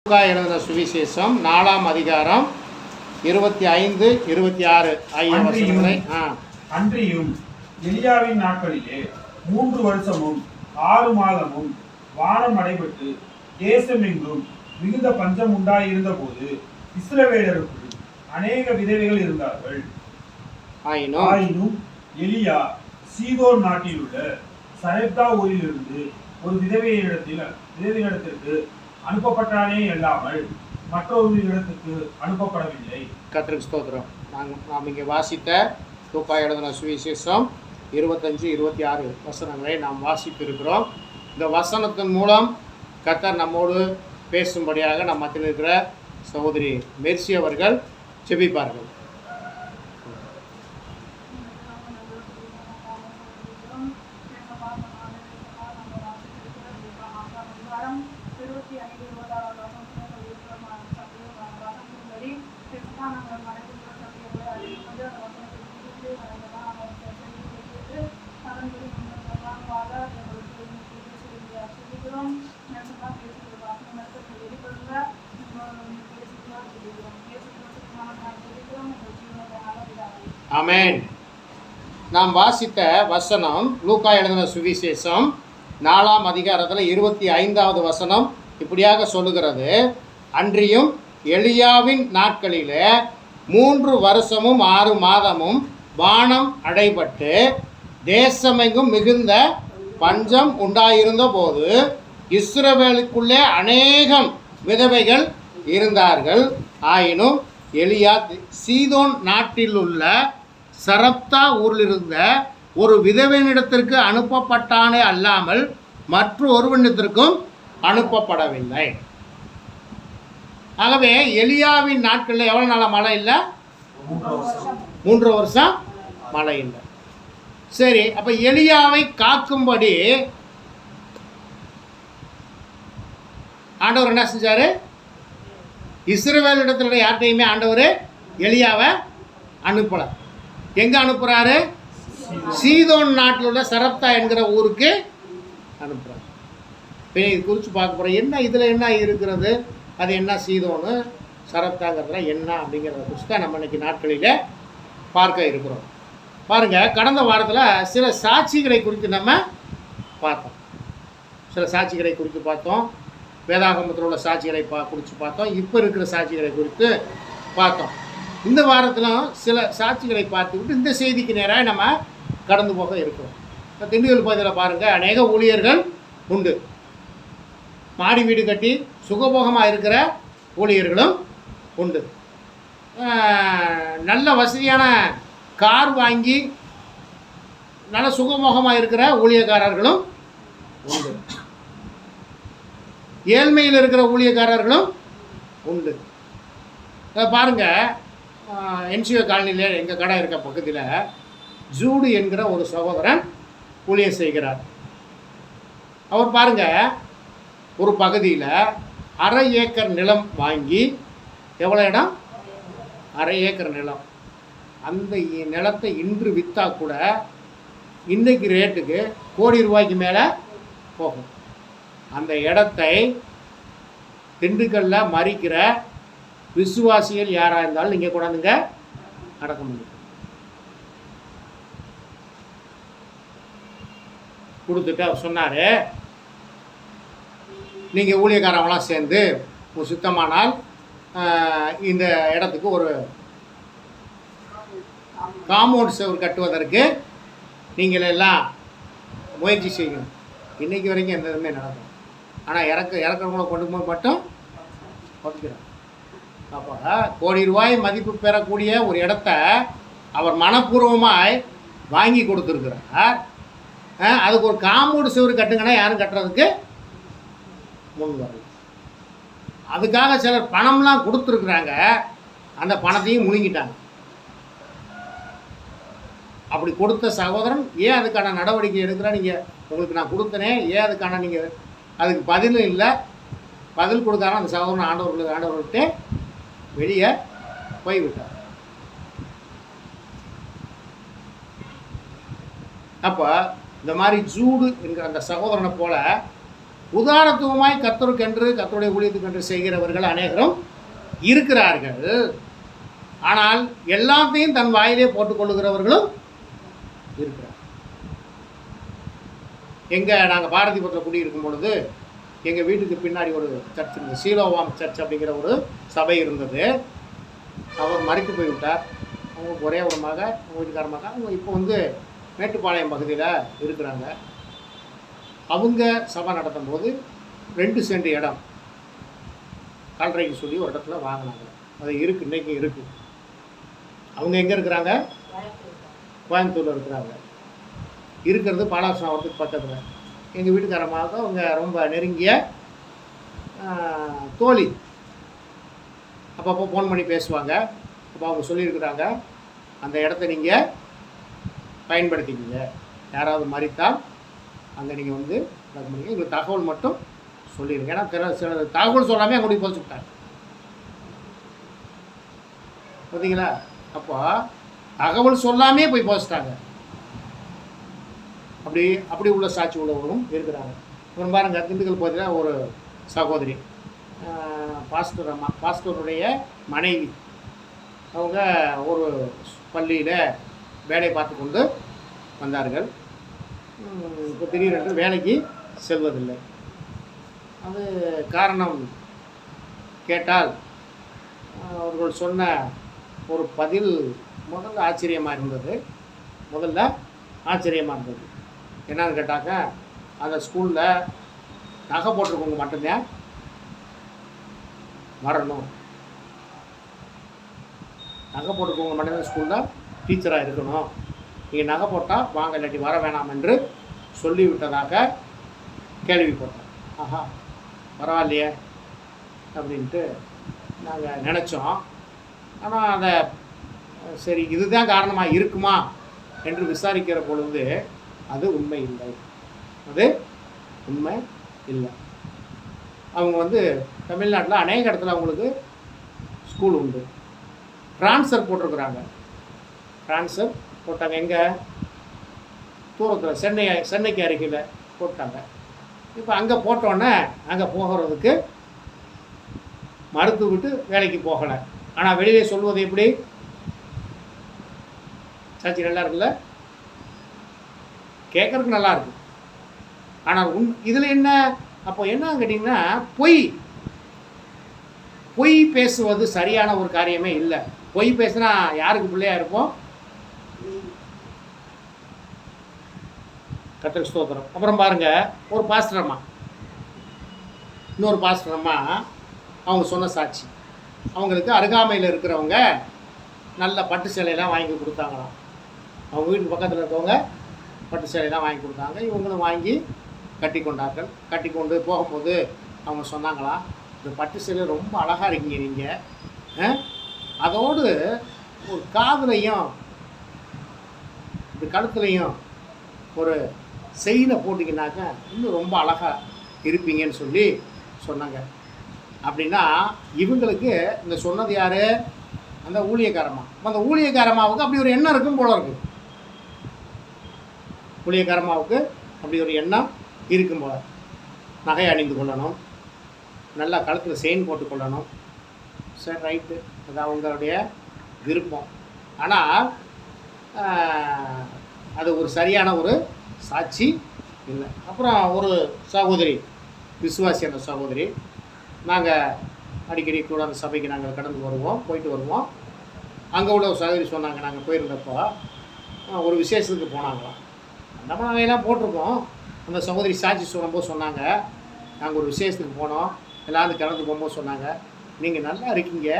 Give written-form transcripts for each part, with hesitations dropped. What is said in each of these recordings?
லூக்கா எழுதின சுவிசேஷம் 4ஆம் அதிகாரம் 25, 26 ஆகிய வசனங்களை. அன்றியும் எலியாவின் நாட்களிலே 3 வருஷமும் 6 மாதமும் வானம் அடைபட்டு தேசமெங்கும் மிகுந்த பஞ்சம் உண்டாயிருந்த போது இஸ்ரவேலருக்குள் அநேக விதவைகள் இருந்தார்கள். ஆயினும் எலியா சீதோன் நாட்டில் உள்ள சரெப்தா ஊரிலிருந்து ஒரு விதவையிடத்திற்கு அனுப்பப்பட்டானே அல்லாமல் மற்றொரு இடத்துக்கு அனுப்பப்படவில்லை. கர்த்தருக்கு ஸ்தோத்திரம். நாம் இங்கே வாசித்த லூக்கா எழுதின சுவிசேஷம் 25, 26 வசனங்களை நாம் வாசித்திருக்கிறோம். இந்த வசனத்தின் மூலம் கர்த்தர் நம்மோடு பேசும்படியாக நம் மத்தியில் இருக்கிற சகோதரி மெர்சி அவர்கள் ஜெபிப்பார்கள். ஆமென். நாம் வாசித்த வசனம் லூக்கா எழுதின சுவிசேஷம் 4ஆம் அதிகாரத்தில் 25வது வசனம் இப்படியாக சொல்லுகிறது. அன்றியும் எலியாவின் நாட்களிலே 3 வருஷமும் 6 மாதமும் வானம் அடைபட்டு தேசமெங்கும் மிகுந்த பஞ்சம் உண்டாயிருந்த போது இஸ்ரவேலுக்குள்ளே அநேகம் விதவைகள் இருந்தார்கள். ஆயினும் எலியா சீதோன் நாட்டில் உள்ள சரப்தா ஊரில் இருந்த ஒரு விதவையினிடத்திற்கு அனுப்பப்பட்டானே அல்லாமல் மற்ற ஒருவனிடத்திற்கும் அனுப்பப்படவில்லை. ஆகவே எலியாவின் நாட்களில் எவ்வளோ நாளாக மழை இல்லை? 3 வருஷம் மழை இல்லை. சரி, அப்போ எலியாவை காக்கும்படி ஆண்டவர் என்ன செஞ்சார்? இஸ்ரவேல் இடத்துல யார்கிட்டையுமே ஆண்டவர் எலியாவை அனுப்பலை. எங்கே அனுப்புகிறாரு? சீதோன் நாட்டில் உள்ள சரப்தா என்கிற ஊருக்கு அனுப்புகிறார். இப்போ இது குறித்து பார்க்க போகிறோம். என்ன இதில் என்ன இருக்கிறது, அது என்ன சீதோனு சரப்தாங்கிறதுல என்ன அப்படிங்கிறத குறித்து தான் நம்ம இன்றைக்கி நாட்களில் பார்க்க இருக்கிறோம். பாருங்கள், கடந்த வாரத்தில் சில சாட்சிகளை குறித்து நம்ம பார்த்தோம். சில சாட்சிகளை குறித்து பார்த்தோம். வேதாகமத்தில் உள்ள சாட்சிகளை குறித்து பார்த்தோம். இப்போ இருக்கிற சாட்சிகளை குறித்து பார்த்தோம். இந்த வாரத்திலும் சில சாட்சிகளை பார்த்துக்கிட்டு இந்த செய்திக்கு நேராக நம்ம கடந்து போக இருக்கிறோம். இப்போ திண்டுக்கல் பகுதியில் பாருங்கள், அநேக ஊழியர்கள் உண்டு. மாடி வீடு கட்டி சுகபோகமாக இருக்கிற ஊழியர்களும் உண்டு. நல்ல வசதியான கார் வாங்கி நல்ல சுகமோகமாக இருக்கிற ஊழியக்காரர்களும் உண்டு. ஏழ்மையில் இருக்கிற ஊழியக்காரர்களும் உண்டு. பாருங்கள், என்சிஓ காலனியில் எங்கள் கடை இருக்க பக்கத்தில் ஜூடு என்கிற ஒரு சகோதரன் ஊழியம் செய்கிறார். அவர் பாருங்கள், ஒரு பகுதியில் 1/2 ஏக்கர் நிலம் வாங்கி, எவ்வளோ இடம்? 1/2 ஏக்கர் நிலம். அந்த நிலத்தை இன்று விற்றா கூட இன்றைக்கு ரேட்டுக்கு ₹1,00,00,000 மேலே போகும். அந்த இடத்தை திண்டுக்கல்ல மறிக்கிற விசுவாசிகள் யாராக இருந்தாலும் நீங்கள் கொண்டாந்துங்க அடக்க முடியும். கொடுத்துட்டு அவர் சொன்னார், நீங்கள் ஊழியக்காரங்களாம் சேர்ந்து ஒரு சுத்தமானால் இந்த இடத்துக்கு ஒரு காம்பவுண்ட் சுவர் கட்டுவதற்கு நீங்கள் எல்லாம் முயற்சி செய்யணும். இன்றைக்கி வரைக்கும் எந்த இதுவுமே நடக்கும். ஆனால் இறக்குறவங்கள கொண்டு போய் மட்டும் ஒதுக்கிறோம். அப்போ ₹1,00,00,000 மதிப்பு பெறக்கூடிய ஒரு இடத்த அவர் மனப்பூர்வமாய் வாங்கி கொடுத்துருக்குறார். அதுக்கு ஒரு காம்பவுண்ட் சுவர் கட்டுங்கன்னா யாரும் கட்டுறதுக்கு முன் வரல. அதுக்காக சிலர் பணம்லாம் கொடுத்துருக்குறாங்க, அந்த பணத்தையும் முழுங்கிட்டாங்க. அப்படி கொடுத்த சகோதரன் ஏன் அதுக்கான நடவடிக்கை எடுக்கிறா? நீங்கள் உங்களுக்கு நான் கொடுத்தனே, ஏன் அதுக்கான நீங்கள் அதுக்கு பதிலும் இல்லை. பதில் கொடுக்காம அந்த சகோதரன் ஆண்டவர்கிட்ட வெளியே போய்விட்டார். அப்போ இந்த மாதிரி ஜூடு என்கிற அந்த சகோதரனை போல் உதாரத்துவமாய் கர்த்தருக்கென்று கர்த்தருடைய ஊழியத்துக்கென்று செய்கிறவர்கள் அநேகரும் இருக்கிறார்கள். ஆனால் எல்லாத்தையும் தன் வாயிலே போட்டுக்கொள்ளுகிறவர்களும் இருக்கிறார். நாங்கள் பாரதிபுரத்தில் குடியிருக்கும் பொழுது எங்கள் வீட்டுக்கு பின்னாடி ஒரு சர்ச் இருந்தது, சீலோவாம் சர்ச் அப்படிங்கிற ஒரு சபை இருந்தது. அவர் மறித்து போய்விட்டார். அவங்களுக்கு ஒரே ஒரு மக, அவங்க வீட்டுக்கார மக. அவங்க இப்போ மேட்டுப்பாளையம் பகுதியில் இருக்கிறாங்க. அவங்க சபை நடத்தும் போது 2 சென்ட் இடம் கல்றைக்கு சொல்லி ஒரு இடத்துல வாங்கினாங்க. அது இருக்குது, இன்றைக்கி இருக்குது. அவங்க எங்கே இருக்கிறாங்க? கோயம்புத்தூரில் இருக்கிறாங்க. இருக்கிறது பாலாசனத்துக்கு பக்கத்தில். எங்கள் வீட்டுக்காரமாக அவங்க ரொம்ப நெருங்கிய தோழி. அப்பப்போ ஃபோன் பண்ணி பேசுவாங்க. அப்போ அவங்க சொல்லியிருக்கிறாங்க, அந்த இடத்த நீங்கள் பயன்படுத்திக்கிங்க, யாராவது மறித்தால் அங்கே நீங்கள் பண்ணிங்க, எங்களுக்கு தகவல் மட்டும் சொல்லிடுங்க. ஏன்னா சில தகவல் சொல்லாமே அங்கே போய் போச்சுட்டாங்க. பார்த்தீங்களா? அப்போ தகவல் சொல்லாமே போய் போச்சுட்டாங்க. அப்படி உள்ள சாட்சி உள்ளவர்களும் இருக்கிறாங்க. அப்புறம் பாருங்கள், திண்டுக்கல் பகுதியில் ஒரு சகோதரி, பாஸ்டர் அம்மா, பாஸ்டருடைய மனைவி. அவங்க ஒரு பள்ளியில் வேலை பார்த்து கொண்டு வந்தார்கள். இப்போ திடீரென்று வேலைக்கு செல்வதில்லை. அது காரணம் கேட்டால் அவர்கள் சொன்ன ஒரு பதில் முதல்ல ஆச்சரியமாக இருந்தது. என்னன்னு கேட்டாக்க, அந்த ஸ்கூலில் நகை போட்டிருக்கவங்க மட்டும்தான் வரணும், நகை போட்டிருக்கவங்க மட்டும்தான் ஸ்கூலில் டீச்சராக இருக்கணும், நீங்கள் நகை போட்டால் வாங்க, இல்லாட்டி வர வேணாம் என்று சொல்லிவிட்டதாக கேள்விப்பட்டோம். ஆஹா, பரவாயில்லையே அப்படின்ட்டு நாங்கள் நினச்சோம். ஆனால் அதை சரி இதுதான் காரணமாக இருக்குமா என்று விசாரிக்கிற பொழுது அது உண்மை இல்லை. அவங்க தமிழ்நாட்டில் அநேக இடத்துல அவங்களுக்கு ஸ்கூல் உண்டு. ட்ரான்ஸ்ஃபர் போட்டிருக்கிறாங்க. ட்ரான்ஸ்ஃபர் போட்டாங்க. எங்கே? தூரத்தில் சென்னைக்கு அருகில் போட்டாங்க. இப்போ அங்கே போட்டோன்னே அங்கே போகிறதுக்கு மறுத்து விட்டு வேலைக்கு போகலை. ஆனால் வெளியே சொல்வது எப்படி? சாட்சி நல்லா இருக்குல்ல, கேட்குறதுக்கு நல்லா இருக்கு. ஆனால் இதில் என்ன அப்போ என்ன கேட்டிங்கன்னா, பொய் பேசுவது சரியான ஒரு காரியமே இல்லை. பொய் பேசுனா யாருக்கு பிள்ளையா இருப்போம்? கர்த்தருக்கு ஸ்தோத்திரம். அப்புறம் பாருங்கள், ஒரு பாஸ்டர் அம்மா, இன்னொரு பாஸ்டர் அம்மா அவங்க சொன்ன சாட்சி. அவங்களுக்கு அருகாமையில் இருக்கிறவங்க நல்ல பட்டு சேலையெல்லாம் வாங்கி கொடுத்தாங்களாம். அவங்க வீட்டு பக்கத்தில் இருக்கவங்க பட்டு சேலையெல்லாம் வாங்கி கொடுத்தாங்க. இவங்களும் வாங்கி கட்டி கொண்டார்கள். கட்டி கொண்டு போகும்போது அவங்க சொன்னாங்களாம், இந்த பட்டு சேலை ரொம்ப அழகாக இருக்கீங்க நீங்கள், அதோடு ஒரு காதுலையும் இந்த கழுத்துலையும் ஒரு செயினை போட்டிங்கனாக்க இன்னும் ரொம்ப அழகாக இருப்பீங்கன்னு சொல்லி சொன்னாங்க. அப்படின்னா இவங்களுக்கு இந்த சொன்னது யார்? அந்த ஊழியக்காரம்மா. அந்த ஊழியக்காரம்மாவுக்கு அப்படி ஒரு எண்ணம் இருக்கும் போல இருக்குது. ஊழியக்காரம்மாவுக்கு அப்படி ஒரு எண்ணம் இருக்கும் போல. நகை அணிந்து கொள்ளணும், நல்லா கழுத்தில் செயின் போட்டுக்கொள்ளணும். சரி, ரைட்டு, அது அவங்களுடைய விருப்பம். ஆனால் அது ஒரு சரியான ஒரு சாட்சி இல்லை. அப்புறம் ஒரு சகோதரி, விசுவாசியான சகோதரி, நாங்கள் அடிக்கடி கூட அந்த சபைக்கு நாங்கள் போயிட்டு வருவோம். அங்கே உள்ள ஒரு சகோதரி சொன்னாங்க, நாங்கள் போயிருந்தப்போ ஒரு விசேஷத்துக்கு போனாங்களாம். அந்த நகையெல்லாம் போட்டிருக்கோம். அந்த சகோதரி சாட்சி சொல்லும்போது சொன்னாங்க, நாங்கள் ஒரு விசேஷத்துக்கு போனோம், எல்லாரும் கிளம்பி போகும்போது சொன்னாங்க, நீங்கள் நல்லா இருக்கீங்க,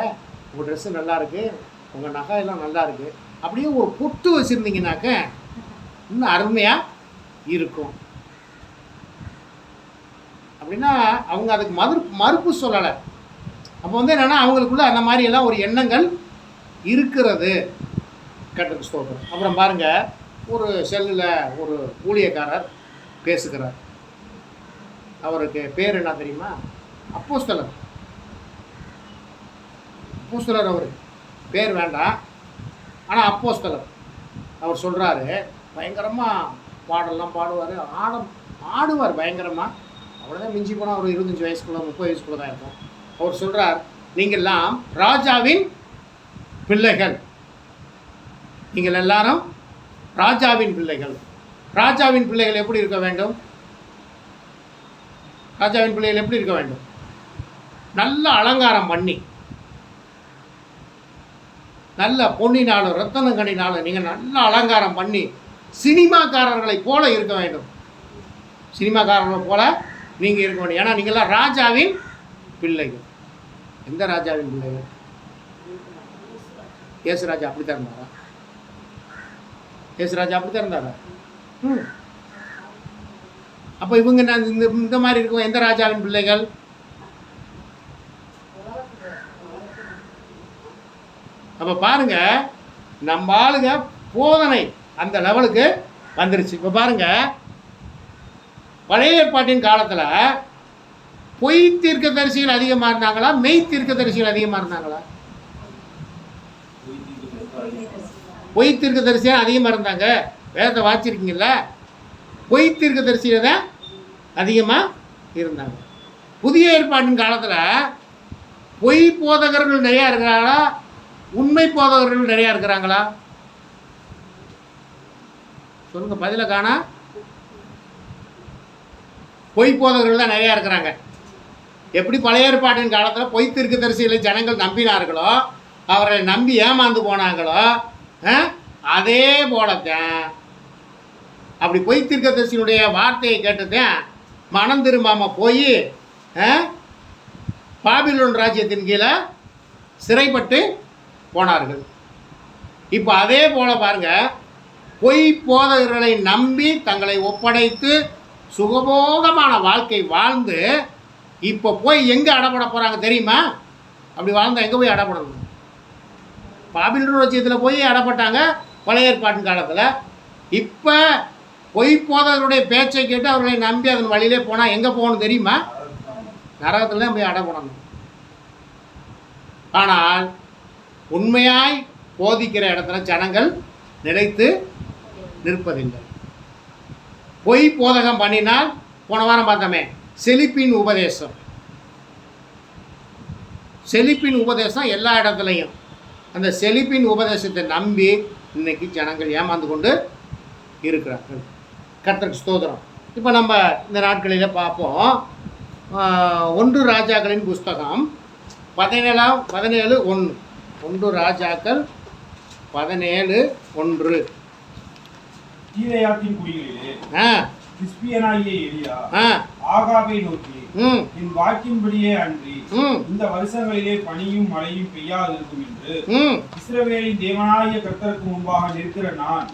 உங்கள் ட்ரெஸ்ஸு நல்லா இருக்குது, உங்கள் நகையெல்லாம் நல்லா இருக்குது, அப்படியே ஒரு பொட்டு வச்சுருந்தீங்கன்னாக்க இன்னும் அருமையாக இருக்கும் அப்படின்னா அவங்க அதுக்கு மறுப்பு சொல்லலை. அப்போ என்னென்னா அவங்களுக்குள்ள அந்த மாதிரியெல்லாம் ஒரு எண்ணங்கள் இருக்கிறது. கர்த்தருக்கு ஸ்தோத்திரம். அப்புறம் பாருங்கள், ஒரு செல்லில் ஒரு ஊழியக்காரர் பேசுகிறார். அவருக்கு பேர் என்ன தெரியுமா? அப்போஸ்தலர். அவர் பேர் வேண்டாம், ஆனால் அப்போஸ்தலர். அவர் சொல்கிறாரு, பயங்கரமாக பாடலாம் பாடுவார், ஆடுவார் பயங்கரமாக. அவ்வளோதான், மிஞ்சி போனால் ஒரு 25 வயசுக்குள்ள 30 வயசுக்குள்ள தான் இருக்கும். அவர் சொல்கிறார், நீங்கள்லாம் ராஜாவின் பிள்ளைகள், நீங்கள் எல்லாரும் ராஜாவின் பிள்ளைகள். ராஜாவின் பிள்ளைகள் எப்படி இருக்க வேண்டும்? ராஜாவின் பிள்ளைகள் எப்படி இருக்க வேண்டும்? நல்ல அலங்காரம் பண்ணி, நல்ல பொன்னினாலும் ரத்தனங்கனினாலும் நீங்கள் நல்ல அலங்காரம் பண்ணி சினிமாக்காரர்களை போல இருக்க வேண்டும். சினிமாக்காரர்களை போல நீங்கள் இருக்க வேண்டும். ஏன்னா நீங்கள்லாம் ராஜாவின் பிள்ளைகள். எந்த ராஜாவின் பிள்ளைகள்? இயேசுராஜா அப்படி தான் இருந்தாரா? இயேசுராஜா அப்படி தான் இருந்தாரா? அப்போ இவங்க இந்த மாதிரி இருக்கும் எந்த ராஜாவின் பிள்ளைகள்? அப்போ பாருங்க, நம்ம ஆளுங்க போதனை அந்த லெவலுக்கு வந்துருச்சு. இப்போ பாருங்க, பழைய ஏற்பாட்டின் காலத்தில் பொய் தீர்க்கதரிசிகள் அதிகமாக இருந்தாங்களா, மெய் தீர்க்கதரிசிகள் அதிகமாக இருந்தாங்களா? பொய் தீர்க்கதரிசியாக அதிகமாக இருந்தாங்க. வேதத்தை வாசிச்சிருக்கீங்களா? பொய் தீர்க்கதரிசிகள் தான் அதிகமாக இருந்தாங்க. புதிய ஏற்பாட்டின் காலத்தில் பொய் போதகர்கள் நிறையா இருக்கிறாங்களா, உண்மை போதகர்கள் நிறையா இருக்கிறாங்களா? சொல்லுங்க, பதில காணா. பொய் போதகர்கள் தான் நிறையா இருக்கிறாங்க. எப்படி பழைய ஏற்பாட்டின் காலத்தில் பொய் தீர்க்கதரிசிகளை ஜனங்கள் நம்பினார்களோ, அவரை நம்பி ஏமாந்து போனாங்களோ, அதே போலத்தான் அப்படி பொய் தீர்க்கதரிசியினுடைய வார்த்தையை கேட்டுதான் மனம் திரும்பாமல் போய் பாபிலோன் ராஜ்யத்தின் கீழே சிறைப்பட்டு போனார்கள். இப்போ அதே போல பாருங்க, பொய் போதகர்களை நம்பி தங்களை ஒப்படைத்து சுகபோகமான வாழ்க்கை வாழ்ந்து இப்போ போய் எங்கே அடப்பட போகிறாங்க தெரியுமா? அப்படி வாழ்ந்தால் எங்கே போய் அடப்படணும்? பாபிலோன் ராஜ்யத்தில் போய் அடப்பட்டாங்க பழைய ஏற்பாட்டின் காலத்தில். இப்போ பொய் போதகருடைய பேச்சை கேட்டு அவர்களை நம்பி அதன் வழியிலே போனால் எங்கே போகணும் தெரியுமா? நரகத்தில் தான் போய் அடப்படணும். ஆனால் உண்மையாய் போதிக்கிற இடத்துல ஜனங்கள் நிலைத்து நிற்பதில்லை. பொய் போதகம் பண்ணினால், போன வாரம் பார்த்தோமே, செழிப்பின் உபதேசம். செழிப்பின் உபதேசம் எல்லா இடத்துலையும். அந்த செழிப்பின் உபதேசத்தை நம்பி இன்னைக்கு ஜனங்கள் ஏமாந்து கொண்டு இருக்கிறார்கள். கர்த்தருக்கு ஸ்தோத்திரம். இப்போ நம்ம இந்த நாட்களில் பார்ப்போம். 1 ராஜாக்களின் புஸ்தகம் 17:1. 1 ராஜாக்கள் 17:1. கீலேயாத்தின் குடிகளிலே திஸ்பியனாகிய எலியா ஆகாபை நோக்கி, என் வாக்கின்படியே அன்றி இந்த வருஷங்களிலே பனியும் மழையும் பெய்யாதிருக்கும் என்று இஸ்ரவேலின் தேவனாகிய கர்த்தருக்கு முன்பாக நிற்கிற நான்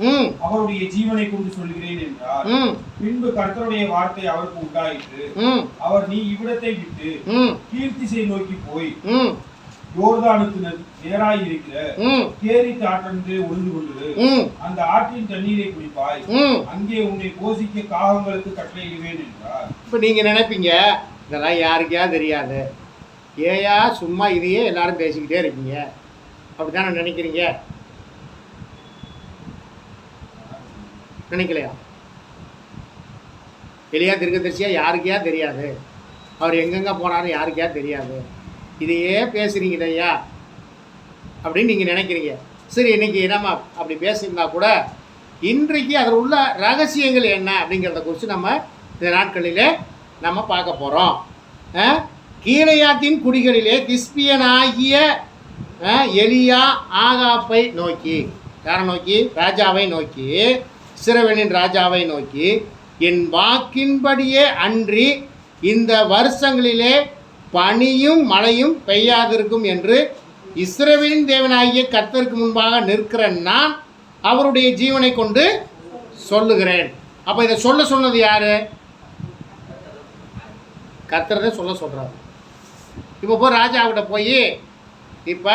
அவருடைய ஜீவனை கொண்டு சொல்கிறேன் என்றார். பின்பு கர்த்தருடைய வார்த்தை அவருக்கு உண்டாயிற்று. அவர், நீ இவ்விடத்தை விட்டு கீழ்த்திசை நோக்கி போய் யோர்தானுக்கு நேராய் இருக்கிற கேரித் ஆற்றென்று ஒளிந்து கொண்டு அந்த ஆற்றின் தண்ணீரை குடிப்பாய், அங்கே உன்னை போஷிக்க காகங்களுக்கு கட்டளையிடுவேன் என்றார். இப்ப நீங்க நினைப்பீங்க, இதெல்லாம் யாருக்கா தெரியாது, ஏயா சும்மா இதையே எல்லாரும் பேசிக்கிட்டே இருக்கீங்க, அப்படித்தானே நினைக்கிறீங்க? நினைக்கலையா? எலியா தீர்க்கதரிசியா யாருக்கா தெரியாது, அவர் எங்கெங்க போனாரு யாருக்கா தெரியாது, இதையே பேசுகிறீங்க ஐயா அப்படின்னு நீங்கள் நினைக்கிறீங்க. சரி, இன்றைக்கி நம்ம அப்படி பேசியிருந்தா கூட இன்றைக்கு அதில் உள்ள ரகசியங்கள் என்ன அப்படிங்கிறத குறித்து நம்ம இந்த நாட்களிலே நம்ம பார்க்க போகிறோம். கீலேயாத்தின் குடிகளிலே திஸ்பியனாகிய எலியா ஆகாப்பை நோக்கி, யாரை நோக்கி? ராஜாவை நோக்கி, இஸ்ரவேலின் ராஜாவை நோக்கி, என் வாக்கின்படியே அன்றி இந்த வருஷங்களிலே பனியும் மழையும் பெய்யாதிருக்கும் என்று இஸ்ரவேலின் தேவனாகிய கர்த்தருக்கு முன்பாக நிற்கிற நான் அவருடைய ஜீவனை கொண்டு சொல்லுகிறேன். அப்போ இதை சொன்னது யாரு? கர்த்தர் தான் சொல்கிறார். இப்போ போய் ராஜாவிட்ட போய் இப்போ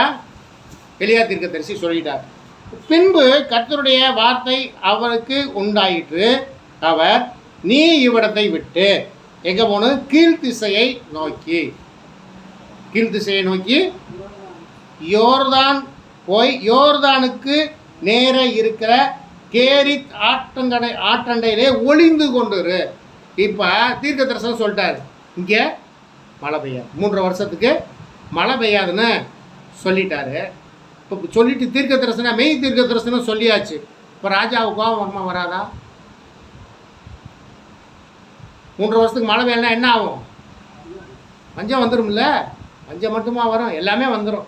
எலியா தீர்க்கதரிசி சொல்லிட்டார். பின்பு கர்த்தருடைய வார்த்தை அவருக்கு உண்டாயிற்று. அவர், நீ இவ்விடத்தை விட்டு எங்கே போகணும்? கீழ்த்திசையை நோக்கி, கீழ்த்திசையை நோக்கி யோர்தான் போய் யோர்தானுக்கு நேர இருக்கிற கேரித் ஆற்றண்டையிலே ஒளிந்து கொண்டுரு. இப்போ தீர்க்க தரிசனம் சொல்லிட்டார். இங்கே மழை பெய்யாது, 3 வருஷத்துக்கு மழை பெய்யாதுன்னு சொல்லிட்டாரு. இப்போ சொல்லிட்டு தீர்க்க தரிசனம், மெய் தீர்க்க தரிசனம் சொல்லியாச்சு. இப்போ ராஜாவுக்கு கோபம் வருமா வராதா? 3 வருஷத்துக்கு மழை பெய்யலாம் என்ன ஆகும்? பஞ்சம் வந்துடும்ல. பஞ்சம் மட்டுமா வரும், எல்லாமே வந்துடும்.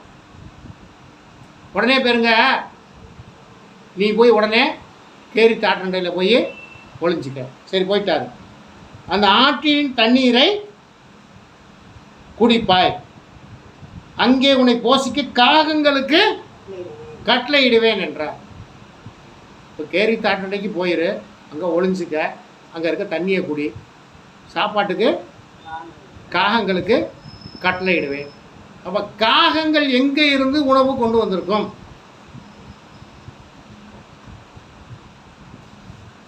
உடனே பேருங்க, நீ போய் உடனே கேரி தாட்டண்டையில் போய் ஒளிஞ்சிக்க. சரி, போயிட்டாரு. அந்த ஆற்றின் தண்ணீரை குடிப்பாய், அங்கே உன்னை போஷிக்க காகங்களுக்கு கட்டளையிடுவேன் என்றார். இப்போ கேரி தாட்டண்டைக்கு போயிரு, அங்கே ஒளிஞ்சிக்க, அங்கே இருக்க தண்ணியை குடி, சாப்பாட்டுக்கு காகங்களுக்கு கட்டளையிடுவேன். அப்போ காகங்கள் எங்கே இருந்து உணவு கொண்டு வந்திருக்கும்?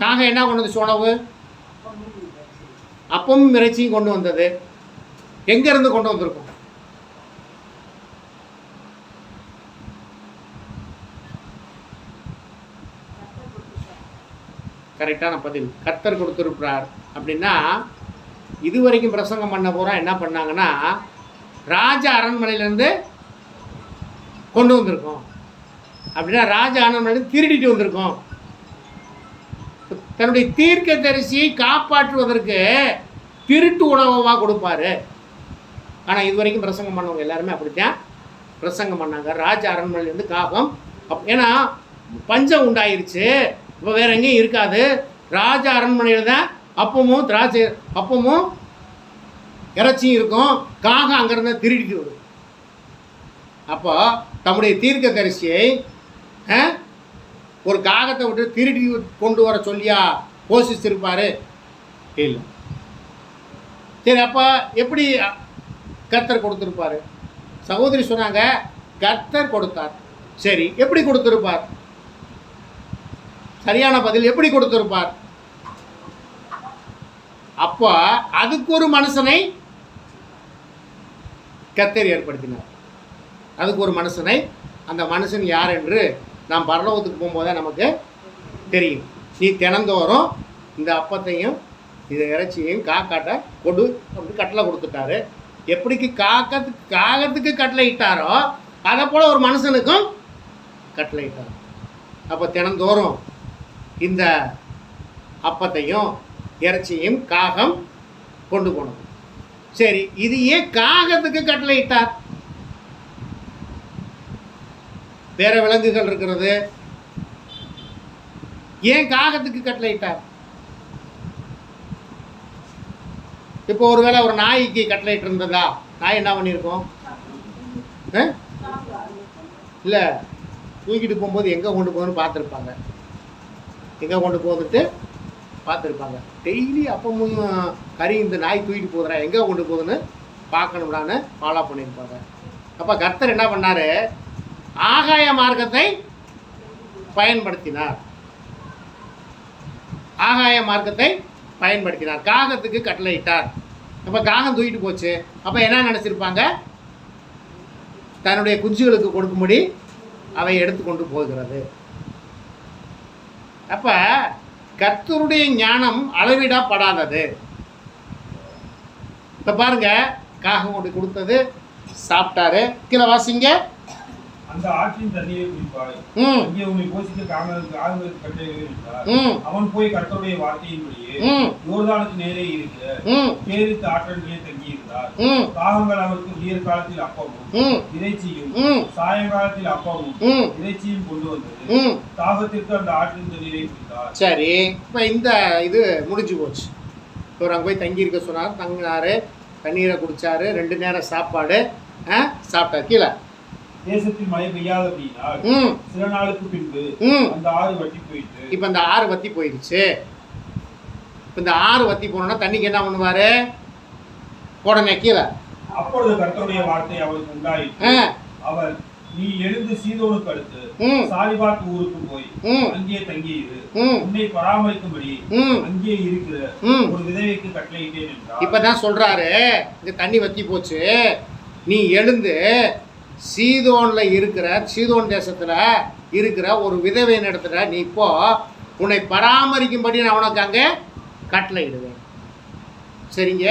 காகம் என்ன கொண்டு வந்துச்சு உணவு? அப்பமும் இறைச்சியும் கொண்டு வந்தது. எங்க இருந்து கொண்டு வந்திருக்கும்? கரெக்டான பதில், கர்த்தர் கொடுத்திருக்கிறார். அப்படின்னா இதுவரைக்கும் பிரசங்கம் பண்ண போகிறோம். என்ன பண்ணாங்கன்னா, ராஜ அரண்மனையிலேருந்து கொண்டு வந்திருக்கோம். அப்படின்னா ராஜ அரண்மனையிலேருந்து திருடிட்டு வந்திருக்கோம். தன்னுடைய தீர்க்க தரிசியை காப்பாற்றுவதற்கு திருட்டு உணவாக கொடுப்பாரு. ஆனால் இதுவரைக்கும் பிரசங்கம் பண்ணவங்க எல்லாருமே அப்படித்தான் பிரசங்கம் பண்ணாங்க. ராஜ அரண்மனையிலேருந்து காகம், ஏன்னா பஞ்சம் உண்டாயிருச்சு, இப்போ வேற எங்கேயும் இருக்காது, ராஜ அரண்மனையில் தான் அப்பமும் அப்பமும் இறைச்சியும் இருக்கும், காகம் அங்கேருந்து திருடிட்டு வரும். அப்போ தம்முடைய தீர்க்க தரிசியை ஒரு காகத்தை விட்டு திருடி கொண்டு வர சொல்லியா போஷிச்சிருப்பாரு? இல்லை. சரி, அப்போ எப்படி கர்த்தர் கொடுத்துருப்பாரு? சகோதரி சொன்னாங்க கர்த்தர் கொடுத்தார். சரி, எப்படி கொடுத்துருப்பார்? சரியான பதில், எப்படி கொடுத்துருப்பார்? அப்போ அதுக்கு ஒரு மனுஷனை கர்த்தர் ஏற்படுத்தினார். அதுக்கு ஒரு மனுஷனை, அந்த மனுஷன் யார் என்று நாம் பரலோகத்துக்கு போகும்போதே நமக்கு தெரியும். நீ தினந்தோறும் இந்த அப்பத்தையும் இந்த இறைச்சியையும் காக்காட்ட கொடு அப்படின்னு கட்டளை கொடுத்துட்டாரு. எப்படிக்கு காகத்துக்கு கட்டளை இட்டாரோ அதை போல் ஒரு மனுஷனுக்கும் கட்டளை இட்டார். அப்போ தினந்தோறும் இந்த அப்பத்தையும் இறைச்சியையும் காகம் கொண்டு போனது. சரி, இது ஏன் காகத்துக்கு கட்டளை இட்டார்? வேற விலங்குகள் இருக்கிறது, ஏன் காகத்துக்கு கட்டளை இட்டார்? இப்போ ஒருவேளை ஒரு நாய்க்கு கட்டளையிட்டு இருந்ததா, நாய் என்ன பண்ணியிருக்கோம்? இல்லை, தூக்கிட்டு போகும்போது எங்கே கொண்டு போகுதுன்னு பார்த்துருப்பாங்க. எங்கே கொண்டு போகுதுட்டு பார்த்துருப்பாங்க. டெய்லி அப்பமும் கறி இந்த நாய் தூக்கிட்டு போகுதுறா, எங்கே கொண்டு போகுதுன்னு பார்க்கணும்லான்னு ஃபாலோ பண்ணியிருப்பாங்க. அப்போ கர்த்தர் என்ன பண்ணார்? ஆகாய மார்க்கத்தை பயன்படுத்தினார். ஆகாய மார்க்கத்தை பயன்படுத்தினார், காகத்துக்கு கட்டளையிட்டார். அப்போ காகம் தூக்கிட்டு போச்சு. அப்போ என்ன நினச்சிருப்பாங்க? தன்னுடைய குஞ்சுகளுக்கு கொடுக்கும்படி அவை எடுத்துக்கொண்டு போகிறது. அப்போ கர்த்தருடைய ஞானம் அளவிடப்படாதது. இப்போ பாருங்க, காகம் கொண்டு கொடுத்தது, சாப்பிட்டாரு. கீழே வாசிங்க. அந்த ஆற்றின் தண்ணீரை குடிப்பாய், அங்கே உன்னை போஷிக்க காகங்களுக்கு கட்டளையிட்டார். அவன் போய் கர்த்தருடைய வார்த்தையின்படியே யோர்தானுக்கு நேரே இருக்கிற கேரி ஆற்றலிலே தங்கியிருந்தார். காகங்கள் அவருக்கு விடியற் காலத்தில் அப்பமும் இறைச்சியும் சாயங்காலத்தில் அப்பமும் இறைச்சியும் கொண்டு வந்தது. தாகத்திற்கு அந்த ஆற்றின் தண்ணீரை குடித்தார். சரி, இப்போ இந்த இது முடிஞ்சு போச்சு. இவர் அங்கே போய் தங்கி இருக்க சொன்னார், தங்கினாரு, தண்ணீரை குடிச்சாரு, 2 நேரம் சாப்பாடு சாப்பிட்டார். கீழே தேசத்தில் மழை பெய்யாதபடியினால் சில நாளுக்கு பின்பு அந்த ஆறு வற்றி போயிட்டு. இப்போ அந்த ஆறு வற்றி போயிடுச்சு. இப்போ இந்த ஆறு வற்றி போனோம்னா தண்ணிக்கு என்ன பண்ணுவாரு? உடனே கீழே அப்பொழுது கர்த்தருடைய வார்த்தை அவருக்கு உண்டாயிற்று. அவர், நீ எழுந்து சீதோனுக்கு அடுத்து சாரிபாத் ஊருக்கு போய் அங்கே தங்கியிரு, உன்னை பராமரிக்கும்படி அங்கே இருக்கிற ஒரு விதவைக்கு கட்டளையிட்டேன் என்றார். இப்பதான் சொல்றாரு, இங்க தண்ணி வத்தி போச்சு, நீ எழுந்து சீதோன் தேசத்துல இருக்கிற ஒரு விதவையின் இடத்துல நீ இப்போ உன்னை பராமரிக்கும்படி நான் உனக்கு அங்கே கட்டளையிடுவேன். சரிங்க.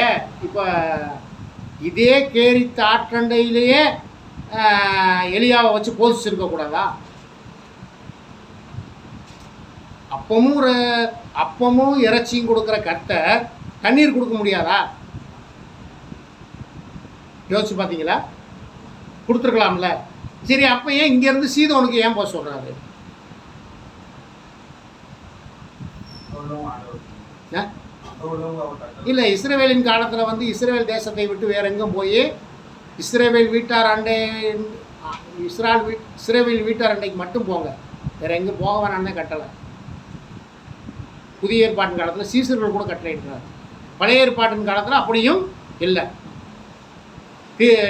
இப்போ இதே கேரித்த ஆற்றண்டையிலேயே எலியாவை வச்சு போதிச்சிருக்கக்கூடாதா? அப்பமும் இறைச்சியும் கொடுக்குற கர்த்தர் தண்ணீர் கொடுக்க முடியாதா? யோசிச்சு பார்த்தீங்களா? கொடுத்துருக்கலாம்ல. சரி, அப்போ ஏன் இங்கேருந்து சீதோனுக்கு ஏன் போக சொல்கிறாரு? இல்லை, இஸ்ரவேலின் காலத்தில் வந்து இஸ்ரவேல் தேசத்தை விட்டு வேற எங்கும் போய் இஸ்ரவேல் வீட்டார் அண்டைக்கு மட்டும் போங்க, வேற எங்கே போக வேணாம்னே கட்டலை. புதிய ஏற்பாட்டின் காலத்தில் சீசர்கள் கூட கட்டளையிட்டார். பழைய ஏற்பாட்டின் காலத்தில் அப்படியும் இல்லை.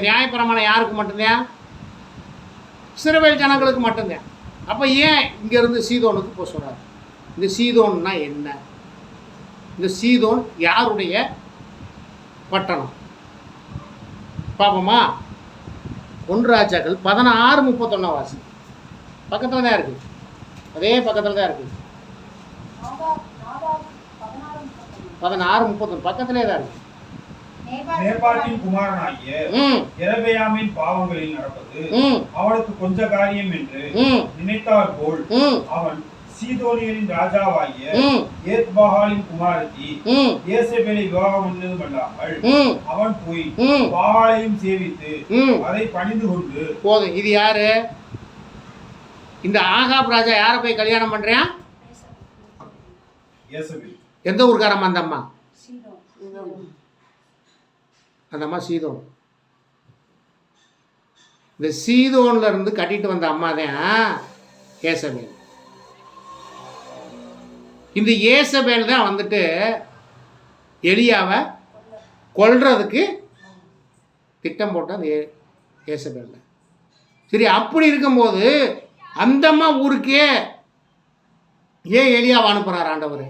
நியாயப்பிரமாணம் யாருக்கு மட்டும்தான்? இஸ்ரவேல் ஜனங்களுக்கு மட்டும்தான். அப்போ ஏன் இங்கேருந்து சீதோனுக்கு போக சொல்கிறார்? இந்த சீதோன்னா என்ன? இந்த சீதோன் யாருடைய பட்டணம் பாப்போமா? 1 ராஜாக்கள் 16:31 வாசி. பக்கத்தில் தான் இருக்குது, அதே பக்கத்தில் தான் இருக்குது. 16:31 பக்கத்திலே தான் இருக்கு. நேபாட்டின் குமாரனாகிய யெரொபெயாமின் பாவங்களில் நடப்பது அவனுக்கு கொஞ்ச காரியம் என்று நினைத்தார் போல் அவன் சீதோனியரின் ராஜாவாகிய ஏத்பாகாலின் குமாரத்தி யேசபேலை விவாகம் பண்ணதுமல்லாமல் அவன் போய் பாகாலையும் சேவித்து அதை பணிந்து கொண்டு போதும். இது யாரு? இந்த ஆகாப் ராஜா யாரை போய் கல்யாணம் பண்றான்? யேசபேல். எந்த ஊர்காரம்மா அந்த அம்மா? அந்த அம்மா சீதோன். இந்த சீதோன்ல இருந்து கட்டிட்டு வந்த அம்மா தான் ஏசபேல். இந்த ஏசபேல் தான் வந்துட்டு எலியாவை கொல்றதுக்கு திட்டம் போட்ட அந்த ஏசபேல். சரி, அப்படி இருக்கும்போது அந்த அம்மா ஊருக்கே ஏன் எலியாவை அனுப்புறார் ஆண்டவர்?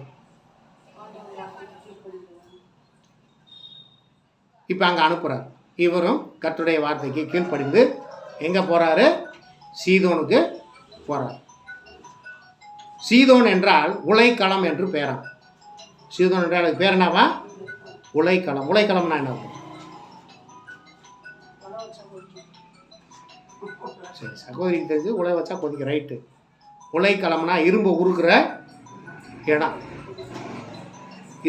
இப்போ அங்கே அனுப்புகிறார். இவரும் கர்த்தருடைய வார்த்தைக்கு கீழ்ப்படிந்து எங்கே போகிறாரு? சீதோனுக்கு போகிறார். சீதோன் என்றால் உலைக்களம் என்று பேரான். சீதோன் என்றால் அதுக்கு பேர் என்னவா? உலைக்களம். உலைக்களம்னா என்ன? சரி, சகோதரிக்கு தெரிஞ்சு உலை வச்சா கொதிக்க. ரைட்டு. உலைக்களம்னா இரும்பு உருக்குற இடம்,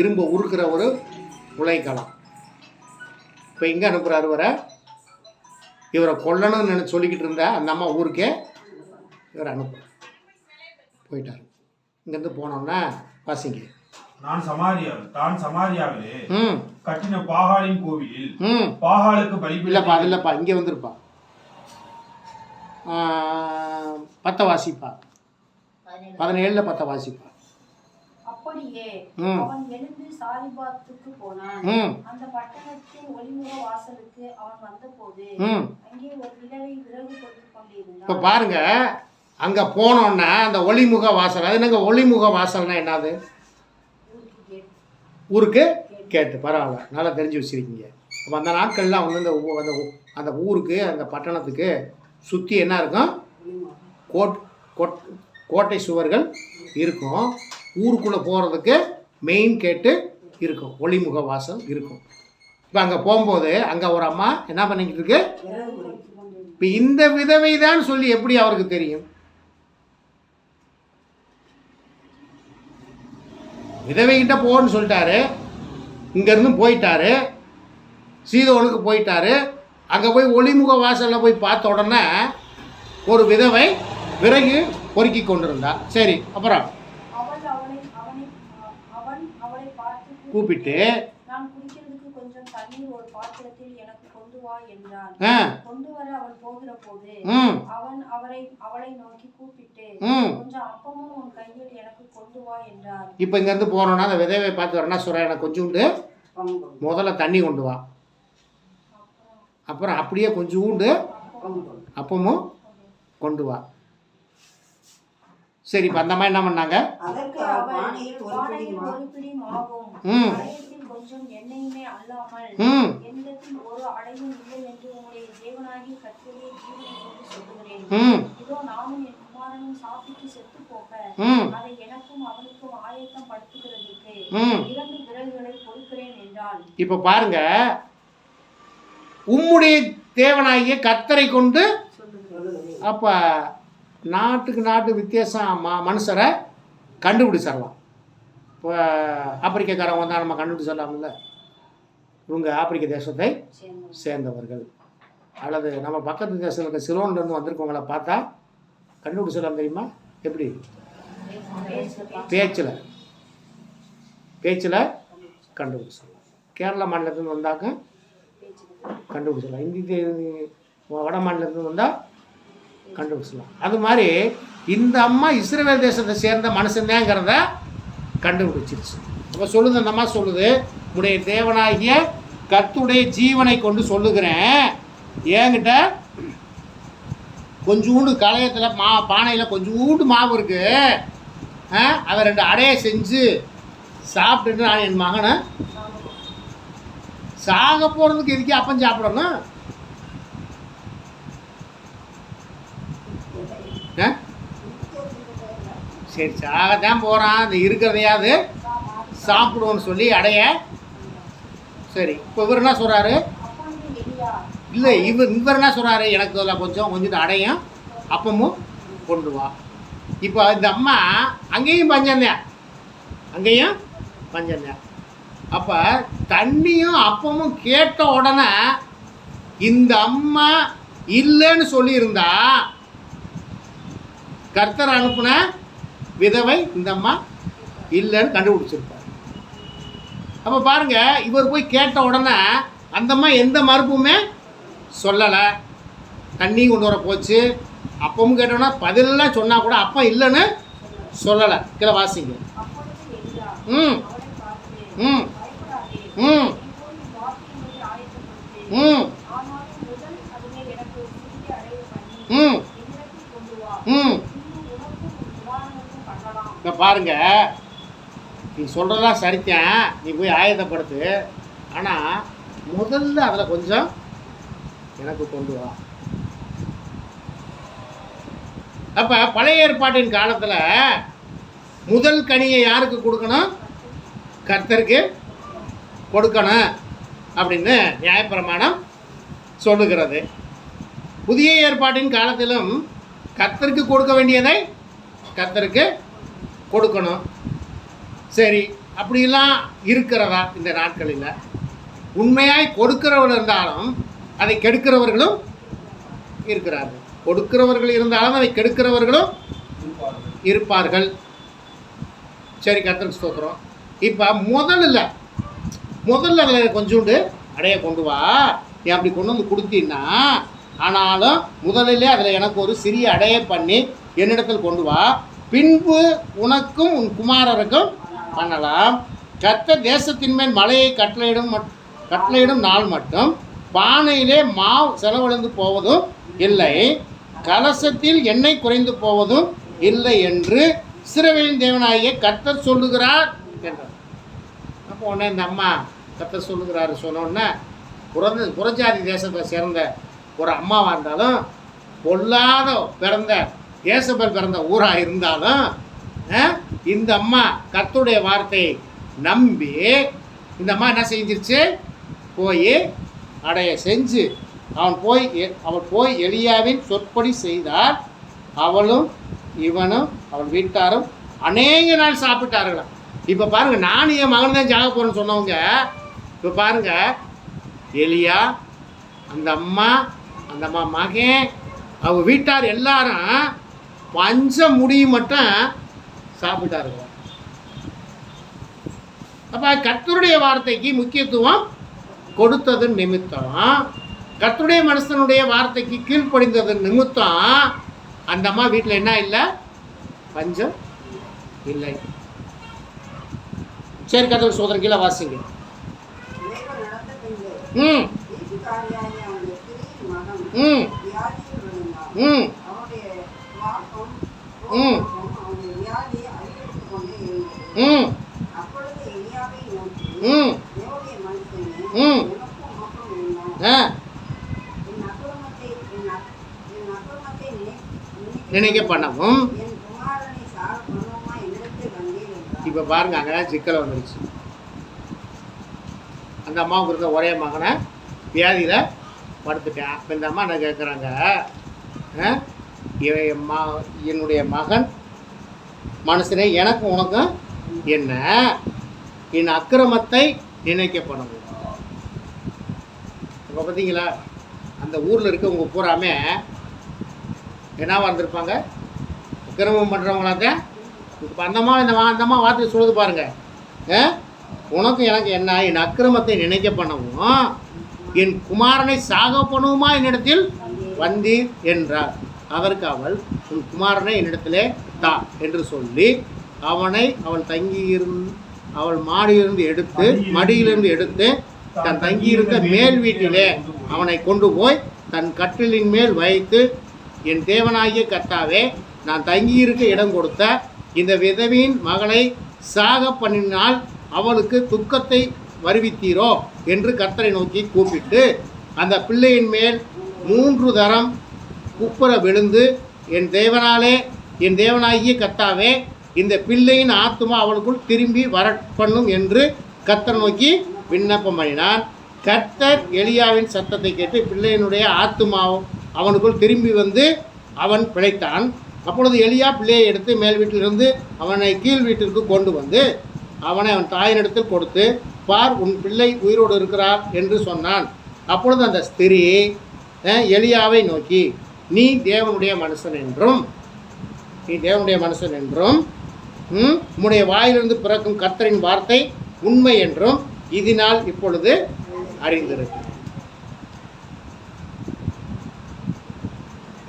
இரும்பு உருக்குற ஒரு உலைக்களம். இப்போ இங்கே அனுப்புகிறாரு வர. இவரை கொல்லணும்னு நினச்சி சொல்லிக்கிட்டு இருந்தா அந்த அம்மா ஊருக்கே இவரை அனுப்புகிறார். போயிட்டார். இங்கேருந்து போனோன்னா வாசிங்க. தான் சமாரியாவிலே கட்டின பாகாலின் கோவிலில் பாகாலுக்கு இல்லைப்பா, அது இல்லைப்பா, இங்கே வந்துருப்பா. 10 வாசிப்பா. 17 10 வாசிப்பா. அப்படியே அவன் எழுந்து சாரிபாத்துக்கு போனான். அந்த பட்டணத்தின் ஒளிமுக வாசலுக்கு அவன் வந்தபோது அங்கே ஒரு விதவை விறகு கொடுத்து கொண்டிருந்தாள். இப்போ பாருங்க, அங்க போனோன்னா அந்த ஒளிமுக வாசல். அது என்னங்க ஒளிமுக வாசல்னா என்னது? ஊருக்கு கேட்டு. பரவாயில்ல, நல்லா தெரிஞ்சு வச்சிருக்கீங்க. அப்போ அந்த நாட்கள்லாம் வந்து அந்த ஊருக்கு அந்த பட்டணத்துக்கு சுற்றி என்ன இருக்கும்? கோட்டை சுவர்கள் இருக்கும். ஊருக்குள்ளே போகிறதுக்கு மெயின் கேட்டு இருக்கும், ஒளிமுக வாசல் இருக்கும். இப்போ அங்கே போகும்போது அங்கே ஒரு அம்மா என்ன பண்ணிக்கிட்டு இருக்கு? இப்போ இந்த விதவை தான் சொல்லி எப்படி அவருக்கு தெரியும்? விதவைகிட்ட போன்னு சொல்லிட்டாரு. இங்கேருந்து போயிட்டாரு, சீதோனுக்கு போயிட்டாரு. அங்கே போய் ஒளிமுக வாசலில் போய் பார்த்த உடனே ஒரு விதவை விறகு பொறுக்கி கொண்டிருந்தா. சரி, அப்புறம் கூப்பிட்டு நான் குடிக்கிறதுக்கு கொஞ்சம் தண்ணீர் ஒரு பாத்திரத்தில் எனக்கு கொண்டு வா என்றான். கொண்டு வர அவள் போகிற போது அவன் அவளை நோக்கி கூப்பிட்டு கொஞ்சம் அப்பமும் உன் கையில் எனக்கு கொண்டு வா என்றார். இப்போ இங்கேருந்து போனோன்னா அந்த விதவை பார்த்து வரனா சொல்கிறேன், எனக்கு கொஞ்சோண்டு முதல்ல தண்ணி கொண்டு வா, அப்புறம் அப்படியே கொஞ்சோண்டு அப்பமும் கொண்டு வா. சரி, இப்போ அந்த மாதிரி என்ன பண்ணாங்க? கொஞ்சம் எண்ணெயுமே அல்லாமல் என்னிடத்தில் ஒரு அடையும் இல்லை என்று உங்களுடைய தேவனாகிய கர்த்தரே ஜீவனை கொண்டு சொல்லுகிறேன். இதோ நானும் என் குமாரனும் சாப்பிட்டு செத்து போக அதை எனக்கும் அவனுக்கும் ஆயத்தம் படுத்துகிறதுக்கு 2 விறகுகளை கொடுக்கிறேன் என்றால் இப்போ பாருங்க, உம்முடைய தேவனாகிய கர்த்தரை கொண்டு, அப்போ நாட்டுக்கு நாட்டு வித்தியாசம் மனுஷரை கண்டுபிடிச்சிடலாம். இப்போ ஆப்பிரிக்காக்காரங்க வந்தால் நம்ம கண்டுபிடிச்சிடலாம்ல, இவங்க ஆப்பிரிக்க தேசத்தை சேர்ந்தவர்கள். அல்லது நம்ம பக்கத்து தேசத்தில் இருக்க சிலோன்லேருந்து வந்திருக்கவங்கள பார்த்தா கண்டுபிடிச்சிடலாம். தெரியுமா எப்படி? பேச்சில் கண்டுபிடிச்சிடலாம். கேரளா மாநிலத்துலேருந்து வந்தாக்க கண்டுபிடிச்சிடலாம். வட மாநிலத்துலேருந்து வந்தால் கண்டுபிடிச்சிடலாம். அது மாதிரி இந்த அம்மா இஸ்ரவேல் தேசத்தை சேர்ந்த மனுஷன்தாங்கிறத கண்டுபிடிச்சிருச்சு. அப்போ சொல்லுது, அந்த அம்மா சொல்லுது, உடைய தேவனாகிய கர்த்தருடைய ஜீவனை கொண்டு சொல்லுகிறேன், ஏங்கிட்ட கொஞ்சூண்டு களையத்தில் பானையில் கொஞ்சூண்டு மாவு இருக்குது, அதை 2 அடையை செஞ்சு சாப்பிட்டுட்டு நான் என் மகனை சாக போகிறதுக்கு எதுக்கே அப்பம் சாப்பிடணும்? சரி, சாகத்தான் போகிறான், இந்த இருக்கிறதையாவது சாப்பிடுவோன்னு சொல்லி அடைய. சரி, இப்போ இவர் என்ன சொல்கிறாரு? இல்லை, இவர் என்ன சொல்கிறாரு? எனக்கு அதில் கொஞ்சம் அடையும் அப்பமும் கொண்டு வா. இப்போ இந்த அம்மா அங்கேயும் பஞ்சந்தேன். அப்போ தண்ணியும் அப்பமும் கேட்ட உடனே இந்த அம்மா இல்லைன்னு சொல்லியிருந்தா கர்த்தர் அனுப்புன விதவை இந்த அம்மா இல்லைன்னு கண்டுபிடிச்சிருப்பார். அப்போ பாருங்க, இவர் போய் கேட்ட உடனே அந்த அம்மா எந்த மறுப்புமே சொல்லலை. தண்ணி கொண்டு வர போச்சு, அப்பவும் கேட்டோன்னா பதிலெல்லாம் சொன்னால் கூட அப்பா இல்லைன்னு சொல்லலை. கீழே வாசிங்க. ம் ம் ம் ம் ம் ம் இப்போ பாருங்க, நீ சொல்கிறதெல்லாம் சரித்தான், நீ போய் ஆயத்தப்படுத்து, ஆனால் முதல்ல அதில் கொஞ்சம் எனக்கு கொண்டு வா. அப்போ பழைய ஏற்பாட்டின் காலத்தில் முதல் கனியை யாருக்கு கொடுக்கணும்? கர்த்தருக்கு கொடுக்கணும் அப்படின்னு நியாயப்பிரமாணம் சொல்லுகிறது. புதிய ஏற்பாட்டின் காலத்திலும் கர்த்தருக்கு கொடுக்க வேண்டியதை கர்த்தருக்கு கொடுக்கணும். சரி, அப்படிலாம் இருக்கிறதா இந்த நாட்களில்? உண்மையாய் கொடுக்கிறவர்கள் இருந்தாலும் அதை கெடுக்கிறவர்களும் இருக்கிறார்கள். கொடுக்கிறவர்கள் இருந்தாலும் அதை கெடுக்கிறவர்களும் இருப்பார்கள். சரி, கர்த்தருக்கு ஸ்தோத்திரம். இப்போ முதல்ல அதில் கொஞ்சோண்டு அடைய கொண்டு வா. நீ அப்படி கொண்டு வந்து கொடுத்தீன்னா, ஆனாலும் முதலிலே அதில் எனக்கு ஒரு சிறிய அடையை பண்ணி என்னிடத்தில் கொண்டு வா, பின்பு உனக்கும் உன் குமாரருக்கும் பண்ணலாம். கர்த்தர் தேசத்தின் மேல் மலையை கட்டளையிடும் நாள் மட்டும் பானையிலே மாவு செலவழிந்து போவதும் இல்லை, கலசத்தில் எண்ணெய் குறைந்து போவதும் இல்லை என்று இஸ்ரவேலின் தேவனாகிய கர்த்தர் சொல்லுகிறார் என்றார். அப்போ உடனே இந்த அம்மா கர்த்தர் சொல்லுகிறாரு சொன்னோடனே, புறஜாதி தேசத்தை சேர்ந்த ஒரு அம்மாவாக இருந்தாலும், பொல்லாத பிறந்த ஏசபேல் பிறந்த ஊராக இருந்தாலும், இந்த அம்மா கர்த்தருடைய வார்த்தையை நம்பி இந்த அம்மா என்ன செஞ்சிருச்சு? போய் அடைய செஞ்சு அவள் போய் எலியாவின் சொற்படி செய்தார். அவளும் இவனும் அவள் வீட்டாரும் அநேக நாள் சாப்பிட்டார்களாம். இப்போ பாருங்கள், நானும் என் மகன் தான் சாக போகிறேன்னு சொன்னவங்க, இப்போ பாருங்கள், எலியா, அந்த அம்மா மகன், அவங்க வீட்டார் எல்லாரும் பஞ்சம் முடியும் மட்டும் சாப்பிட்டார்கள். அப்போ கர்த்தருடைய வார்த்தைக்கு முக்கியத்துவம் கொடுத்தது நிமித்தம், கர்த்தருடைய மனுஷனுடைய வார்த்தைக்கு கீழ்ப்படிந்தது நிமித்தம் அந்த அம்மா வீட்டில் என்ன இல்லை? பஞ்சம் இல்லை. சரி, கர்த்தருடைய சோதரன் கீழே வாசிங்க. ம் ம் ம் ம் ம் ம் ம் நினைக்க பண்ணவும். இப்போ பாருங்க, அங்கே தான் சிக்கல் வந்துருச்சு. அந்த அம்மாவுக்கு இருக்க ஒரே மகனை வியாதியில் படுத்துட்டேன். அப்போ இந்த அம்மா என்ன கேட்குறாங்க, என்னுடைய மகன் மனுஷனே எனக்கும் உனக்கும் என்ன, என் அக்கிரமத்தை நினைக்க பண்ணணும். இப்போ பார்த்தீங்களா, அந்த ஊரில் இருக்கவங்க பூராமே என்னவா இருந்திருப்பாங்க, அக்கிரமம் பண்ணுறவங்களாத்தான். இப்போ அந்தம்மா வார்த்தை சொல்லுது பாருங்கள், உனக்கு எனக்கு என்ன, என் அக்கிரமத்தை நினைக்க பண்ணவும் என் குமாரனை சாக பண்ணுவோமா என்னிடத்தில் வந்தீர் என்றார். அதற்கு அவள், உன் குமாரனை என்னிடத்திலே தா என்று சொல்லி அவனை அவள் மடியிலிருந்து எடுத்து தன் தங்கியிருந்த மேல் வீட்டிலே அவனை கொண்டு போய் தன் கட்டிலின் மேல் வைத்து, என் தேவனாகிய கர்த்தாவே, நான் தங்கியிருக்க இடம் கொடுத்த இந்த விதவியின் மகளை சாக பண்ணினால் அவளுக்கு துக்கத்தை வருவித்தீரோ என்று கர்த்தரை நோக்கி கூப்பிட்டு அந்த பிள்ளையின் மேல் 3 தரம் குப்புற விழுந்து, என் தேவனாகிய கர்த்தாவே, இந்த பிள்ளையின் ஆத்துமா அவளுக்குள் திரும்பி வர பண்ணும் என்று கர்த்தர் நோக்கி விண்ணப்பம் பண்ணினான். கர்த்தர் எலியாவின் சத்தத்தை கேட்டு பிள்ளையினுடைய ஆத்துமாவும் அவனுக்குள் திரும்பி வந்து அவன் பிழைத்தான். அப்பொழுது எலியா பிள்ளையை எடுத்து மேல் வீட்டிலிருந்து அவனை கீழ் வீட்டிற்கு கொண்டு வந்து அவனை அவன் தாயினிடத்தில் கொடுத்து, பார், உன் பிள்ளை உயிரோடு இருக்கிறார் என்று சொன்னான். அப்பொழுது அந்த ஸ்திரீ எலியாவை நோக்கி, நீ தேவனுடைய மனுஷன் என்றும் உம்முடைய வாயிலிருந்து பிறக்கும் கர்த்தரின் வார்த்தை உண்மை என்றும் இதனால் இப்பொழுது அறிந்திருக்கு.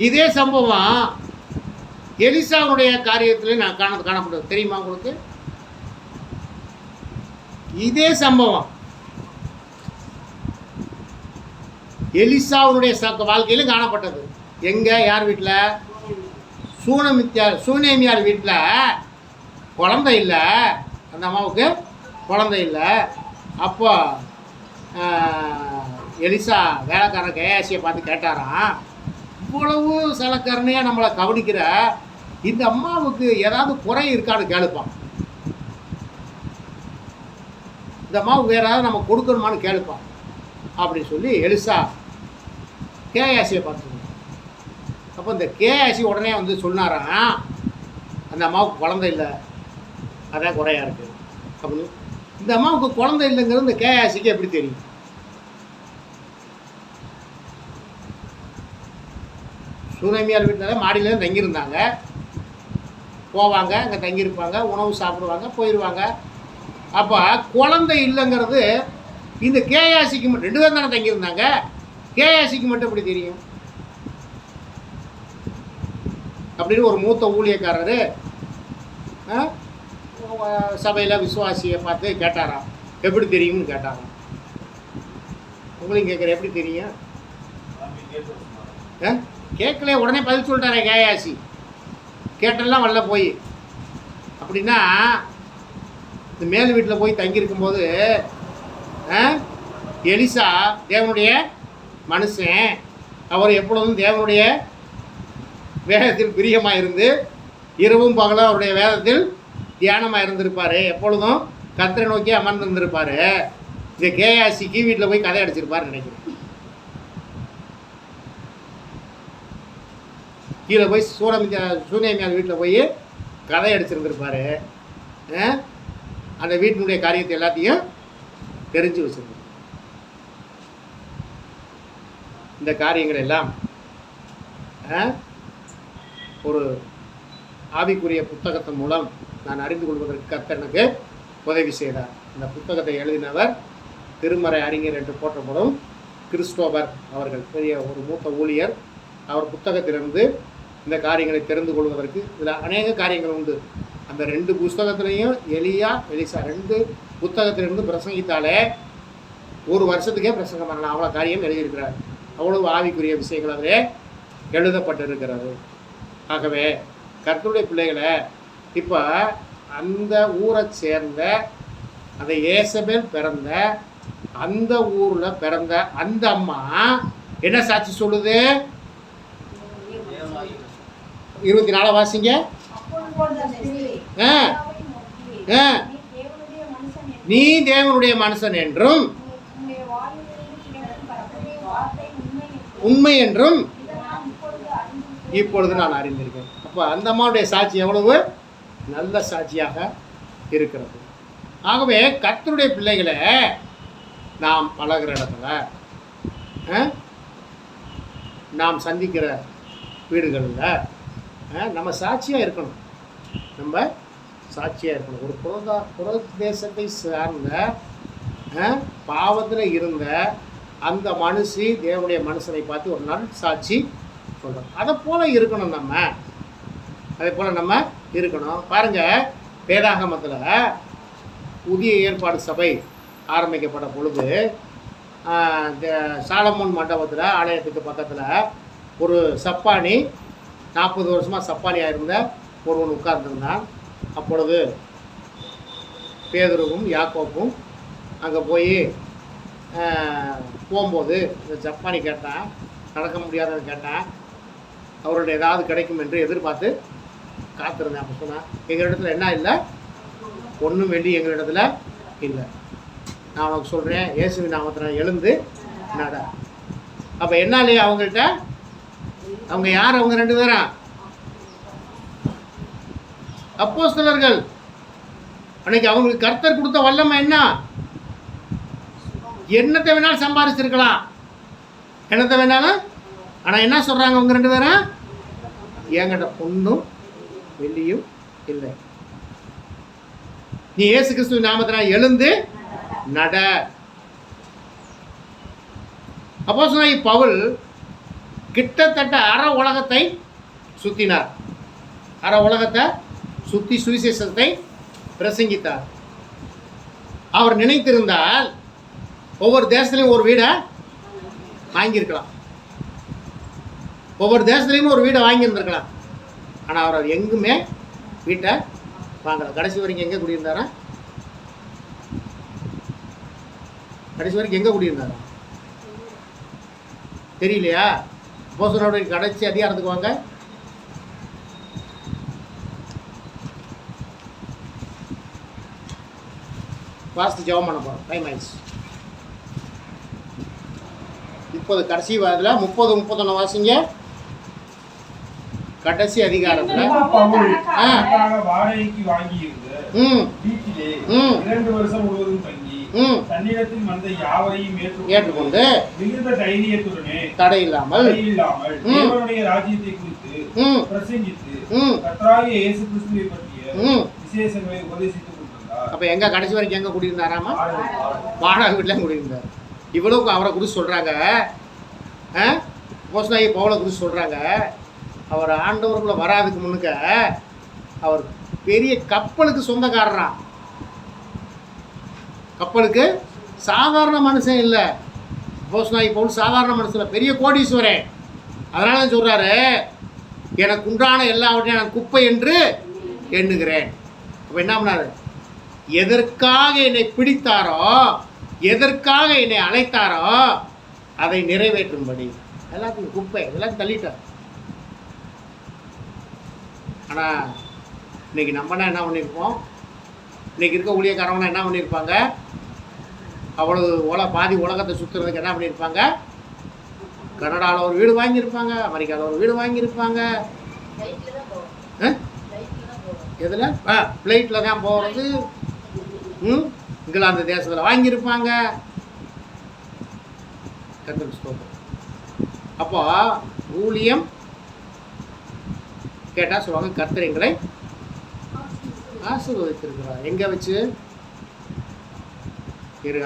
இதே சம்பவம் எலிசாவுடைய காரியத்திலே நான் காணப்படுது. தெரியுமா உங்களுக்கு? இதே சம்பவம் எலிசாவுடைய வாழ்க்கையிலும் காணப்பட்டது. எங்க, யார் வீட்டில்? சூனேமியார் வீட்டில் குழந்தை இல்லை, அந்த அம்மாவுக்கு குழந்தை இல்லை. அப்போ எலிசா வேலைக்காரன் கேயாசியை பார்த்து கேட்டாராம், இவ்வளவு சிலக்கரணையாக நம்மளை கவனிக்கிற இந்த அம்மாவுக்கு ஏதாவது குறை இருக்கான்னு கேளுப்பான். இந்த அம்மாவுக்கு வேறு ஏதாவது நம்ம கொடுக்கணுமான்னு கேளுப்பான் அப்படின்னு சொல்லி எலிசா கேயாசியை பார்த்து. அப்போ இந்த கேயாசி உடனே வந்து சொன்னாராம், அந்த அம்மாவுக்கு குழந்தை இல்லை, அதான் குறையாக இருக்குது அப்படின்னு. இந்த அம்மாவுக்கு குழந்தை இல்லைங்கிறது இந்த கேயாசிக்கு எப்படி தெரியும்? சூனேமியார் வீட்டில் மாடியில் தங்கியிருந்தாங்க, போவாங்க, அங்கே தங்கியிருப்பாங்க, உணவு சாப்பிடுவாங்க, போயிடுவாங்க. அப்போ குழந்தை இல்லைங்கிறது இந்த கேயாசிக்கு மட்டும், 2 பேர் தானே தங்கியிருந்தாங்க, கேயாசிக்கு மட்டும் எப்படி தெரியும் அப்படின்னு ஒரு மூத்த ஊழியக்காரர் சபையில் விசுவாசியை பார்த்து கேட்டாராம், எப்படி தெரியும்னு கேட்டாராம். உங்களையும் கேட்குற, எப்படி தெரியும்? கேட்கல, உடனே பதில் சொல்லிட்டாரே கேயாசி, கேட்டெல்லாம் வரல போய். அப்படின்னா இந்த மேல் வீட்டில் போய் தங்கியிருக்கும்போது எலிசா தேவனுடைய மனுஷன், அவர் எப்பொழுதும் தேவனுடைய வேதத்தில் பிரியமாக இருந்து இரவும் பகலும் அவருடைய வேதத்தில் தியானமாக இருந்திருப்பார், எப்பொழுதும் கர்த்தரை நோக்கி அமர்ந்திருந்திருப்பார். இந்த கேயாசிக்கு வீட்டில் போய் கதை அடிச்சிருப்பார் நினைக்கிறேன். கீழே போய் சூனேமியார் வீட்டில் போய் கதை அடிச்சிருந்திருப்பார். அந்த வீட்டினுடைய காரியத்தை எல்லாத்தையும் தெரிஞ்சு வச்சிருந்தார். இந்த காரியங்கள் எல்லாம் ஒரு ஆவிக்குரிய புத்தகத்தின் மூலம் நான் அறிந்து கொள்வதற்கு கர்த்தர் எனக்கு உதவி செய்தார். இந்த புத்தகத்தை எழுதினவர் திருமறை அறிஞர் என்று போற்றப்படும் கிறிஸ்டோபர் அவர்கள், பெரிய ஒரு மூத்த ஊழியர். அவர் புத்தகத்திலிருந்து இந்த காரியங்களை தெரிந்து கொள்வதற்கு இதில் அநேக காரியங்கள் உண்டு. அந்த 2 புஸ்தகத்திலையும் எலிசா 2 புத்தகத்திலிருந்து பிரசங்கித்தாலே 1 வருஷத்துக்கே பிரசங்கம் பண்ணலாம், அவ்வளோ காரியம் எழுதியிருக்கிறார். அவ்வளவு ஆவிக்குரிய விஷயங்கள் அதிலே எழுதப்பட்டிருக்கிறது. ஆகவே கர்த்தருடைய பிள்ளைகளை, இப்போ அந்த ஊரை சேர்ந்த அந்த ஏசபேல் பிறந்த அந்த ஊரில் பிறந்த அந்த அம்மா என்ன சாட்சி சொல்லுது? 24 வாசிங்க. நீ தேவனுடைய மனுஷன் என்றும் உண்மை என்றும் இதை நான் இப்பொழுது அறிந்திருக்கிறேன். இப்பொழுது நான் அறிந்திருக்கேன். அப்போ அந்த அம்மாவுடைய சாட்சி எவ்வளவு நல்ல சாட்சியாக இருக்கிறது. ஆகவே கர்த்தருடைய பிள்ளைகளை நாம் பழகிற இடத்துல நாம் சந்திக்கிற வீடுகளில் நம்ம சாட்சியாக இருக்கணும். நம்ம சாட்சியாக இருக்கணும். ஒரு புரதேசத்தை சார்ந்த பாவத்தில் இருந்த அந்த மனுஷி தேவனுடைய மனுஷனை பார்த்து ஒரு நல்ல சாட்சி சொல்கிறோம். அதை போல் இருக்கணும். அதே போல் நம்ம இருக்கணும். பாருங்கள், வேதாகமத்தில் புதிய ஏற்பாடு சபை ஆரம்பிக்கப்பட்ட பொழுது சாலமோன் மண்டபத்தில் ஆலயத்துக்கு பக்கத்தில் ஒரு சப்பானி 40 வருஷமாக சப்பானியாக இருந்த ஒருவன் உட்கார்ந்துருந்தான். அப்பொழுது பேதுருவும் யாக்கோப்பும் அங்கே போகும்போது இந்த சப்பானி கேட்டான், நடக்க முடியாதன்னு கேட்டான். அவருடைய ஏதாவது கிடைக்கும் என்று எதிர்பார்த்து காத்திருந்தேன். அப்போ சொன்னான், எங்களிடத்துல என்ன இல்லை, ஒன்றும் வேண்டி எங்களிடத்துல இல்லை. நான் உனக்கு சொல்கிறேன், இயேசுவின் நாமத்தில் எழுந்து நட. அப்போ என்ன இல்லையா அவங்கள்ட்ட? அவங்க யார்? அவங்க 2 பேரும் அப்போஸ்தலர்கள். அன்னைக்கு அவங்களுக்கு கர்த்தர் கொடுத்த வல்லமை என்ன? என்னத்தை வேணாலும் சம்பாதிச்சிருக்கலாம், என்னத்தை வேணாலும். ஆனால் என்ன சொல்கிறாங்க அவங்க 2 பேரும்? என்கிட்ட பொண்ணும் வெள்ளியும் இல்லை, நீ இயேசு கிறிஸ்துவின் நாமத்தினால் எழுந்து நட. அப்போஸ்தலனாகிய பவுல் கிட்டத்தட்ட அரை உலகத்தை சுற்றினார். அரை உலகத்தை சுற்றி சுவிசேஷத்தை பிரசங்கித்தார். அவர் நினைத்திருந்தால் ஒவ்வொரு தேசத்துலையும் ஒரு வீடை வாங்கியிருக்கலாம், ஒவ்வொரு தேசத்துலையும் ஒரு வீடை வாங்கியிருந்திருக்கலாம். ஆனால் அவர் எங்குமே வீட்டை வாங்கலை. கடைசி வரைக்கும் எங்கே குடியிருந்தாரா? கடைசி வரைக்கும் எங்கே குடியிருந்தாரா தெரியலையா? அப்போஸ்தலருடைய கடைசி அதிகாரத்துக்கு வாங்க. வாஸ்து ஜெபம் பண்ண போகிறோம். டைம் ஆயிடுச்சு. இப்போது கடைசி வாரத்தில் 30-31 வாசிங்க. கடைசி அதிகாரத்தில் வாடகைக்கு வாங்கி இருந்த வீட்டிலே 2 வருஷம் முழுவதும் தங்கி தன்னிடத்தில் வந்த யாவரையும் ஏற்றுக்கொண்டு மிகுந்த தைரியத்துடனே தடையில்லாமல் தேவனுடைய ராஜ்யத்தை குறித்து பிரசங்கித்து கர்த்தராகிய இயேசு கிறிஸ்துவை பற்றிய விசேஷங்களை உபதேசித்துக் கொண்டிருந்தார். அப்ப எங்க கடைசி வரைக்கும் எங்க குடியிருந்தாராமா? வாடகை வீட்டுல குடியிருந்தார். இவ்வளவுக்கு அவரை குறித்து சொல்றாங்க. அப்போஸ்தலனாகிய பவுலை குறித்து சொல்றாங்க. அவர் ஆண்டவருக்குள்ள வராதுக்கு முன்னுக்க அவர் பெரிய கப்பலுக்கு சொந்தக்காரரான். கப்பலுக்கு சாதாரண மனுஷன் இல்லை. அப்போஸ்தலனாகிய பவுல் சாதாரண மனுஷன் இல்லை, பெரிய கோடீஸ்வரன். அதனால சொல்றாரு, எனக்கு உண்டான எல்லாவற்றையும் நான் குப்பை என்று எண்ணுகிறேன். அப்போ என்ன பண்ணாரு? எதற்காக என்னை பிடித்தாரோ, எதற்காக என்னை அழைத்தாரோ அதை நிறைவேற்றும்படி எல்லாத்தையும் குப்பை எல்லாத்தையும் தள்ளிட்டார். ஆனால் இன்னைக்கு நம்மனா என்ன பண்ணியிருப்போம்? இன்னைக்கு இருக்க ஊழியக்காரவனா என்ன பண்ணியிருப்பாங்க? அவ்வளவு பாதி உலகத்தை சுற்றுறதுக்கு என்ன பண்ணியிருப்பாங்க? கனடாவில் ஒரு வீடு வாங்கியிருப்பாங்க, அமெரிக்காவில் ஒரு வீடு வாங்கியிருப்பாங்க. எதில்? ஃப்ளைட்டில் தான் போகிறது. இங்கிலாந்து தேசத்தில் வாங்கியிருப்பாங்க. அப்போ ஊழியம் கேட்டால் சொல்லுவாங்க, கர்த்தர் எங்களை ஆசீர்வதித்திருக்கிறார். எங்கே வச்சு?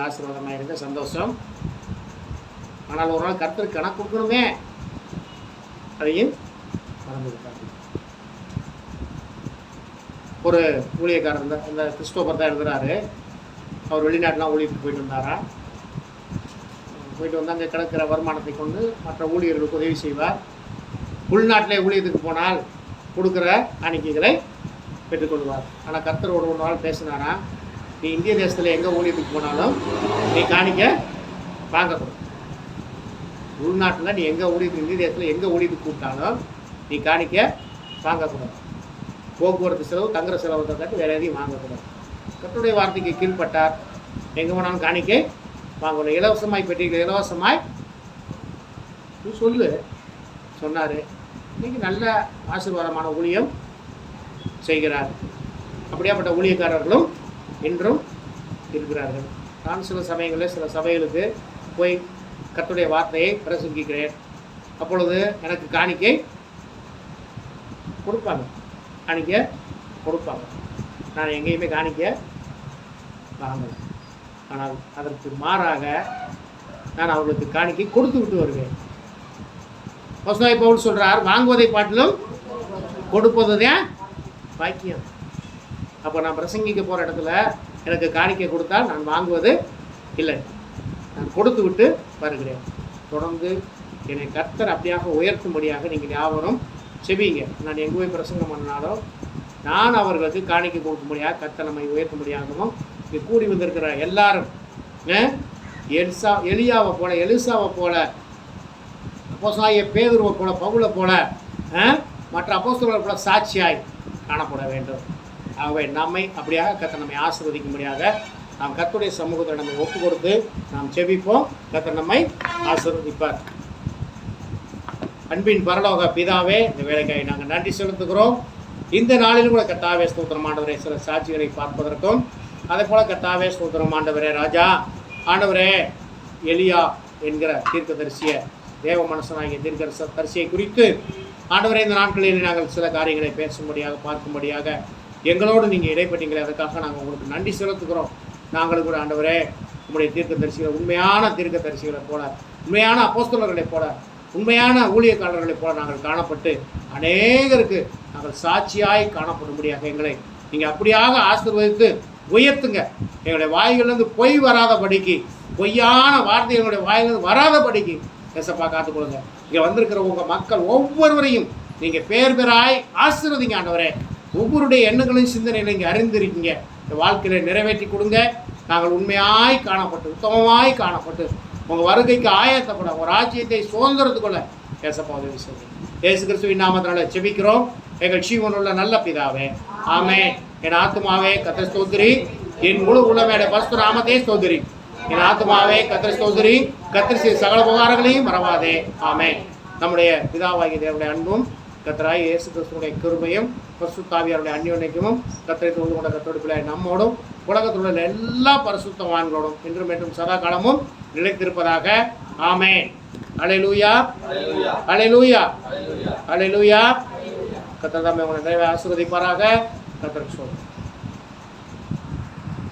ஆசீர்வாதமாக இருந்த சந்தோஷம். ஆனால் ஒரு நாள் கர்த்தர் கணக்கு கொடுக்கணுமே, அதையும் மறந்துவிட்டாங்க. ஒரு ஊழியக்காரர் இந்த கிறிஸ்டோபர் தான் எழுதுறாரு. அவர் வெளிநாட்டுலாம் ஊழியத்துக்கு போயிட்டு வந்தாரா. போயிட்டு வந்து அங்கே கிடைக்கிற வருமானத்தை கொண்டு மற்ற ஊழியர்களுக்கு உதவி செய்வார். உள்நாட்டிலே ஊழியத்துக்கு போனால் கொடுக்குற காணிக்கைகளை பெற்றுக்கொள்வார். ஆனால் கர்த்தர் ஒரு நாள் பேசினாரா, நீ இந்திய தேசத்தில் எங்கே ஊழியத்துக்கு போனாலும் நீ காணிக்க வாங்கக்கூடாது. உள்நாட்டில் நீ எங்கே ஊழியத்துக்கு, இந்திய தேசத்தில் எங்கே ஊழியத்துக்கு கூப்பிட்டாலும் நீ காணிக்க வாங்கக்கூடாது. போக்குவரத்து செலவு, தங்குற செலவு தக்காட்டு வேறு எதையும் வாங்கக்கூடாது. கர்த்தருடைய வார்த்தைக்கு கீழ்பட்டார். எங்கே போனாலும் காணிக்கை வாங்கணும். இலவசமாய் பெற்றீர்கள், இலவசமாய் நீ சொல்லு சொன்னார். இன்னைக்கு நல்ல ஆசீர்வாதமான ஊழியம் செய்கிறார். அப்படியாப்பட்ட ஊழியக்காரர்களும் இன்றும் இருக்கிறார்கள். நான் சில சமயங்களில் சில சபைகளுக்கு போய் கர்த்தருடைய வார்த்தையை பிரசங்கிக்கிறேன். அப்பொழுது எனக்கு காணிக்கை கொடுப்பாங்க. நான் எங்கேயுமே காணிக்கை வாங்கலை. ஆனால் அதற்கு மாறாக நான் அவர்களுக்கு காணிக்கை கொடுத்து விட்டு வருவேன். அப்போஸ்தலனாகிய பவுல் சொல்கிறார், வாங்குவதை பாட்டிலும் கொடுப்பது தான் பாக்கியம். அப்போ நான் பிரசங்கிக்க போகிற இடத்துல எனக்கு காணிக்கை கொடுத்தால் நான் வாங்குவது இல்லை, நான் கொடுத்து விட்டு வருகிறேன். தொடர்ந்து என்னை கர்த்தர் அப்படியாக உயர்த்தும்படியாக நீங்கள் யாவரும் செபிங்க. நான் எங்கே போய் பிரசங்கம் பண்ணாலும் நான் அவர்களுக்கு காணிக்கை கொடுக்கும்படியாக கர்த்தர் நம்மை உயர்த்தும்படியாகவும் இங்கே கூடி வந்திருக்கிற எல்லாரும் எலிசாவை போல அப்போஸ்தலனாகிய பேதுருவை போல பவுலை போல மற்ற அப்போஸ்தலர்களை போல சாட்சியாய் காணப்பட வேண்டும். ஆகவே நம்மை அப்படியாக கர்த்தர் நம்மை ஆசீர்வதிக்கும்படியாக நாம் கர்த்தருடைய சமூகத்தில் நம்மை ஒப்பு கொடுத்து நாம் செபிப்போம். கர்த்தர் நம்மை ஆசீர்வதிப்பார். அன்பின் பரலோக பிதாவே, இந்த வேலைக்காக நாங்கள் நன்றி செலுத்துகிறோம். இந்த நாளிலும் கூட கர்த்தாவே ஸ்தோத்திரம் ஆண்டவரே, சில சாட்சிகளை பார்ப்பதற்கும் அதே போல கர்த்தாவே ஸ்தோத்திரம் ஆண்டவரே. ராஜா ஆண்டவரே, எலியா என்கிற தீர்க்கதரிசிய தேவ மனுஷனாகிய தீர்க்கதரிசியை குறித்து ஆண்டவரே இந்த நாட்களில் நாங்கள் சில காரியங்களை பேசும்படியாக பார்க்கும்படியாக எங்களோடு நீங்கள் இடைப்பட்டீங்களே, அதுக்காக நாங்கள் உங்களுக்கு நன்றி செலுத்துகிறோம். நாங்களும் கூட ஆண்டவரே உங்களுடைய தீர்க்கதரிசிகளை, உண்மையான தீர்க்கதரிசிகளை போல, உண்மையான அப்போஸ்தலர்களைப் போல, உண்மையான ஊழியக்காரர்களைப் போல நாங்கள் காணப்பட்டு அநேகருக்கு நாங்கள் சாட்சியாய் காணப்படும்படியாக எங்களை நீங்கள் அப்படியாக ஆசீர்வதித்து உயர்த்துங்க. எங்களுடைய வாய்களிலிருந்து பொய் வராதபடிக்கு, பொய்யான வார்த்தை எங்களுடைய வாயிலிருந்து வராதபடிக்கு ஏசப்பா காத்துக்கொள்ளுங்க. இங்கே வந்திருக்கிற உங்கள் மக்கள் ஒவ்வொருவரையும் நீங்கள் பேர் பேராய் ஆசீர்வதிங்க ஆண்டவரே. ஒவ்வொருடைய எண்ணங்களையும் சிந்தனைகளை நீங்கள் அறிந்திருக்கீங்க. இந்த வாழ்க்கையில நிறைவேற்றி கொடுங்க. நாங்கள் உண்மையாய் காணப்பட்டு, உத்தமமாய் காணப்பட்டு உங்கள் வருகைக்கு ஆயத்தப்பட, ஒரு ராஜ்யத்தை சுதந்திரத்துக்குள்ள ஏசப்பா உதவி செய்யுங்க. இயேசு கிறிஸ்துவின் நாமத்தினால செபிக்கிறோம் எங்கள் ஜீவனுள்ள நல்ல பிதாவே, ஆமென். என் ஆத்துமாவே கர்த்தரை ஸ்தோத்திரி, என் முழு உள்ளமே பரிசுத்த நாமத்தை ஸ்தோத்திரி. என் ஆத்துமாவே கர்த்தரை ஸ்தோத்திரி, கர்த்தர் செய்த சகல உபகாரங்களையும் மறவாதே, ஆமென். நம்முடைய பிதாவாகிய தேவனுடைய அன்பும் கர்த்தராகிய இயேசு கிறிஸ்துவினுடைய கிருபையும் பரிசுத்த ஆவியாருடைய அந்யோன்யமும் கர்த்தரை தொழுது கொண்ட கர்த்தருடைய பிள்ளை நம்மோடும் உலகத்தில் உள்ள எல்லா பரிசுத்தவான்களோடும் இன்றும் என்றும் சதா காலமும் நிலைத்திருப்பதாக, ஆமென். அல்லேலூயா, அல்லேலூயா, அல்லேலூயா. கர்த்தர் தாமே உங்களை நிறைவே ஆசீர்வதிப்பாராக. கர்த்தருக்கு ஸ்தோத்திரம்.